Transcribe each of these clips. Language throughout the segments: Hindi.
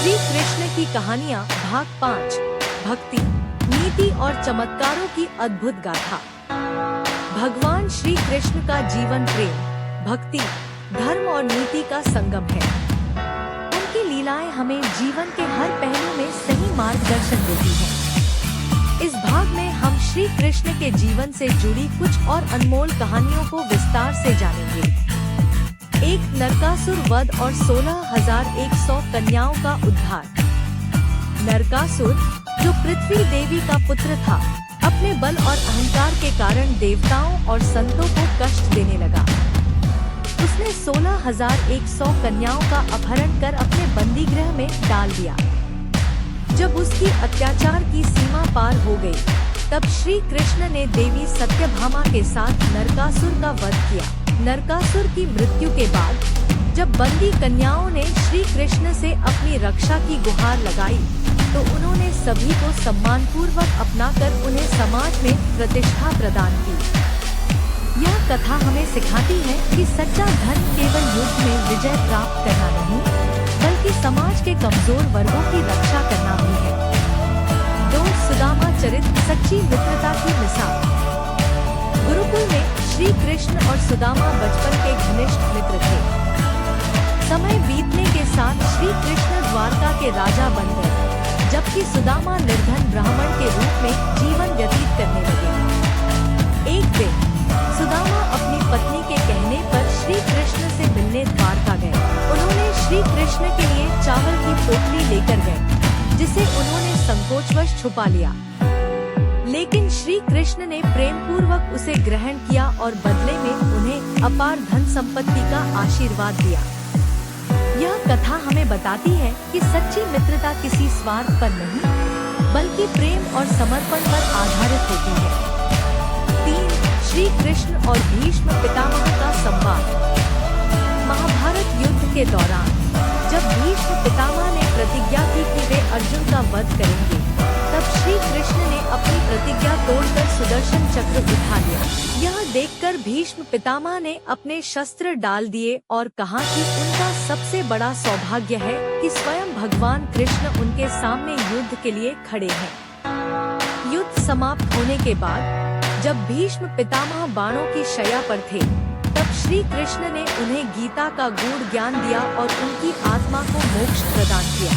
श्री कृष्ण की कहानियाँ भाग 5 भक्ति, नीति और चमत्कारों की अद्भुत गाथा। भगवान श्री कृष्ण का जीवन प्रेम, भक्ति, धर्म और नीति का संगम है। उनकी लीलाएं हमें जीवन के हर पहलू में सही मार्गदर्शन देती हैं। इस भाग में हम श्री कृष्ण के जीवन से जुड़ी कुछ और अनमोल कहानियों को विस्तार से जानेंगे। एक नरकासुर वध और 16,100 कन्याओं का उद्धार। नरकासुर, जो पृथ्वी देवी का पुत्र था, अपने बल और अहंकार के कारण देवताओं और संतों को कष्ट देने लगा। उसने 16,100 कन्याओं का अपहरण कर अपने बंदीगृह में डाल दिया। जब उसकी अत्याचार की सीमा पार हो गई, तब श्री कृष्ण ने देवी सत्यभामा के साथ नरकासुर का वध किया। नरकासुर की मृत्यु के बाद जब बंदी कन्याओं ने श्री कृष्ण से अपनी रक्षा की गुहार लगाई, तो उन्होंने सभी को सम्मानपूर्वक अपनाकर उन्हें समाज में प्रतिष्ठा प्रदान की। यह कथा हमें सिखाती है कि सच्चा धर्म केवल युद्ध में विजय प्राप्त करना नहीं, बल्कि समाज के कमजोर वर्गों की रक्षा करना भी है। सुदामा चरित्र, सच्ची मित्रता की मिसाल। गुरुकुल में श्री कृष्ण और सुदामा बचपन के घनिष्ठ मित्र थे। समय बीतने के साथ श्री कृष्ण द्वारका के राजा बन गए, जबकि सुदामा निर्धन ब्राह्मण के रूप में जीवन व्यतीत करने लगे। एक दिन सुदामा अपनी पत्नी के कहने पर श्री कृष्ण से मिलने द्वारका गए। उन्होंने श्री कृष्ण के लिए चावल की पोटली लेकर गए, जिसे उन्होंने संकोचवश छुपा लिया। लेकिन श्री कृष्ण ने प्रेम पूर्वक उसे ग्रहण किया और बदले में उन्हें अपार धन संपत्ति का आशीर्वाद दिया। यह कथा हमें बताती है कि सच्ची मित्रता किसी स्वार्थ पर नहीं, बल्कि प्रेम और समर्पण पर आधारित होती है। 3. श्री कृष्ण और भीष्म पितामह का संवाद। महाभारत युद्ध के दौरान जब भीष्म पितामह ने प्रतिज्ञा की कि वे अर्जुन का वध करेंगे, तब श्री कृष्ण ने अपनी प्रतिज्ञा तोड़कर सुदर्शन चक्र उठा लिया। यह देखकर भीष्म पितामह ने अपने शस्त्र डाल दिए और कहा कि उनका सबसे बड़ा सौभाग्य है कि स्वयं भगवान कृष्ण उनके सामने युद्ध के लिए खड़े हैं। युद्ध समाप्त होने के बाद जब भीष्म पितामह बाणों की शैया पर थे, तब श्री कृष्ण ने उन्हें गीता का गूढ़ ज्ञान दिया और उनकी आत्मा को मोक्ष प्रदान किया।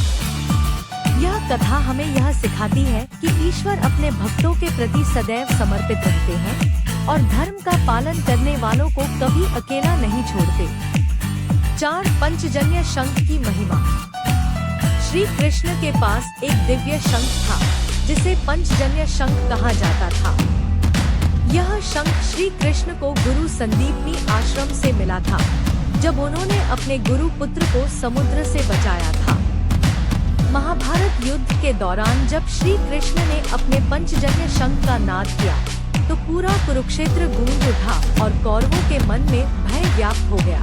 यह कथा हमें यह सिखाती है कि ईश्वर अपने भक्तों के प्रति सदैव समर्पित रहते हैं और धर्म का पालन करने वालों को कभी अकेला नहीं छोड़ते। 4. पंचजन्य शंख की महिमा। श्री कृष्ण के पास एक दिव्य शंख था, जिसे पंचजन्य शंख कहा जाता था। यह शंख श्री कृष्ण को गुरु संदीपनी आश्रम से मिला था, जब उन्होंने अपने गुरु पुत्र को समुद्र से बचाया था। महाभारत युद्ध के दौरान जब श्री कृष्ण ने अपने पंचजन्य शंख का नाद किया, तो पूरा कुरुक्षेत्र गूंज उठा और कौरवों के मन में भय व्याप्त हो गया।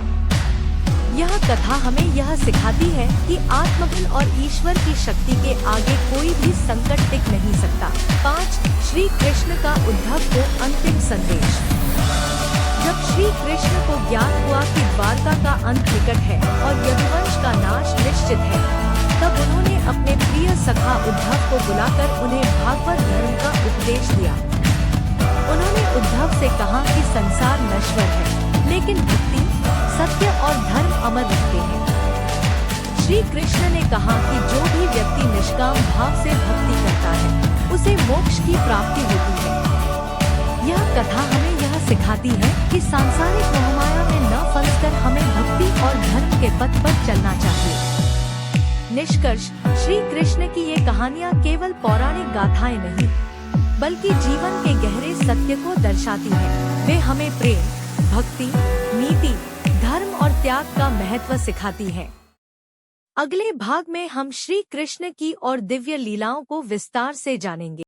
यह कथा हमें यह सिखाती है कि आत्मबल और ईश्वर की शक्ति के आगे कोई भी संकट टिक नहीं सकता। 5. श्री कृष्ण का उद्धव को अंतिम संदेश। जब श्री कृष्ण को ज्ञात हुआ कि द्वारका का अंत निकट है और यदुवंश का नाश निश्चित है, तब उन्होंने अपने प्रिय सखा उद्धव को बुलाकर उन्हें भागवत धर्म का उपदेश दिया। उन्होंने उद्धव से कहा कि संसार नश्वर है, लेकिन भक्ति, सत्य और धर्म अमर रहते हैं। श्री कृष्ण ने कहा कि जो भी व्यक्ति निष्काम भाव से भक्ति करता है, उसे मोक्ष की प्राप्ति होती है। यह कथा हमें यह सिखाती है कि सांसारिक मोहमाया में न फंसकर हमें भक्ति और धर्म के पथ पर चलना चाहिए। निष्कर्ष, श्री कृष्ण की ये कहानियाँ केवल पौराणिक गाथाएं नहीं, बल्कि जीवन के गहरे सत्य को दर्शाती हैं। वे हमें प्रेम, भक्ति, नीति, धर्म और त्याग का महत्व सिखाती हैं। अगले भाग में हम श्री कृष्ण की और दिव्य लीलाओं को विस्तार से जानेंगे।